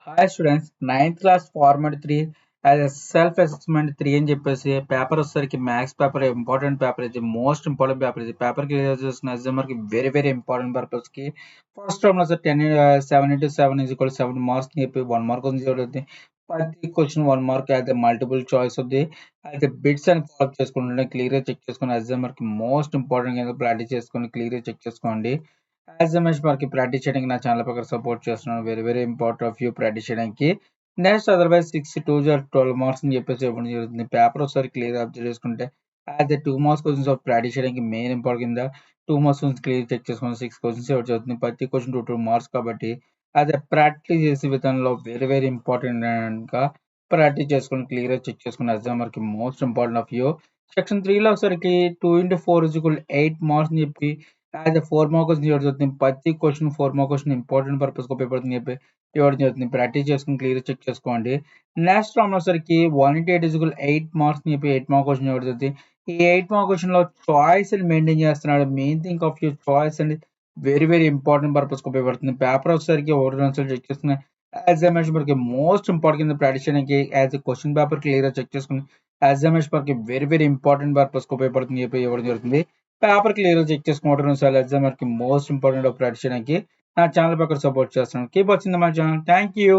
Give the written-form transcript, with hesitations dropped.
Hi students, ninth class format 3 as a self assessment 3 అని చెప్పేసి paper వచ్చేసరికి maths paper important paper, ఇది most important paper. ఇది paper clear చేసిన ఎగ్జామర్కి very very important purpose కి first term లో sir 7 marks చెప్పి 1 మార్క్ ఉంది చూడండి. ప్రతి క్వశ్చన్ 1 మార్క్ అయితే మల్టిపుల్ చాయిస్ ఉంది. అయితే బిట్స్ అని ఫాలో చేసుకుంటుంటే క్లియర్ చెక్ చేసుకుని ఎగ్జామర్ కి మోస్ట్ ఇంపార్టెంట్ ప్రాక్టీస్ చేసుకుని క్లియర్ చెక్ చేసుకోండి. యాజ్ రమేష్ మనకి ప్రాక్టీస్ చేయడానికి నా ఛానల్ ప్రకారం సపోర్ట్ చేస్తున్నాను. Very very important of you practice చేయడానికి. నెక్స్ట్ అదర్వైజ్ 6 2 12 మార్క్స్ అని చెప్పేసి ఇవ్వడం జరుగుతుంది. పేపర్ ఒకసారి క్లియర్ అబ్జర్వ్ చేసుకుంటే as a 2 marks questions of practice చేయడానికి మెయిన్ ఇంపార్టెంట్ కింద 2 మార్క్స్ క్వశ్చన్స్ క్లియర్ చెక్ చేసుకుని 6 క్వశ్చన్స్ ఇవ్వడం జరుగుతుంది. ప్రతి క్వశ్చన్ 2 2 మార్క్స్ కాబట్టి యాజ్ ఎ ప్రాక్టీస్ చేసే విధానంలో వెరీ వెరీ ఇంపార్టెంట్ గా ప్రాక్టీస్ చేసుకుని క్లియర్ చెక్ చేసుకుని ఎగ్జామర్ కి most important of you. Section 3లో ఒకసారికి 2 into 4 = 8 మార్క్స్ అని చెప్పి యాజ్ ఎ 4 మార్క్ క్వశ్చన్ ఇవ్వడం జరుగుతుంది. ప్రతి question 4 mark question important purpose ఉపయోగపడుతుంది చెప్పి ఇవ్వడం జరుగుతుంది. ప్రాక్టీస్ చేసుకుని క్లియర్ చెక్ చేసుకోండి. నెక్స్ట్ రామ్ వచ్చేసరికి 1 into 8 = 8 మార్క్స్ అని చెప్పి 8 మార్క్ క్వశ్చన్ ఇవ్వడం జరుగుతుంది. ఈ 8 మార్క్ క్వశ్చన్ లో చాయిస్ మెయింటైన్ చేస్తున్నాడు. Main thing of you choice and very very important purpose ఉపయోగపడుతుంది. పేపర్ వచ్చేసరికి ఒకటి రెండు చెక్ చేసుకుని ఎగ్జామినేషన్ మనకి మోస్ట్ ఇంపార్టెంట్ కింద ప్రాక్టీస్ చేయడానికి as a question paper clear check చేసుకుని ఎగ్జామినేషన్ మనకి వెరీ వెరీ ఇంపార్టెంట్ పర్పస్ ఉపయోగపడుతుంది చెప్పి ఇవ్వడం జరుగుతుంది. పేపర్ క్లియర్ చెక్ చేసుకోవడం సార్ ఎగ్జామర్ కి మోస్ట్ ఇంపార్టెంట్ ప్రాక్టీస్ చేయడానికి నా ఛానల్ పక్కన సపోర్ట్ చేస్తున్నాను. Keep watching my channel. Thank you.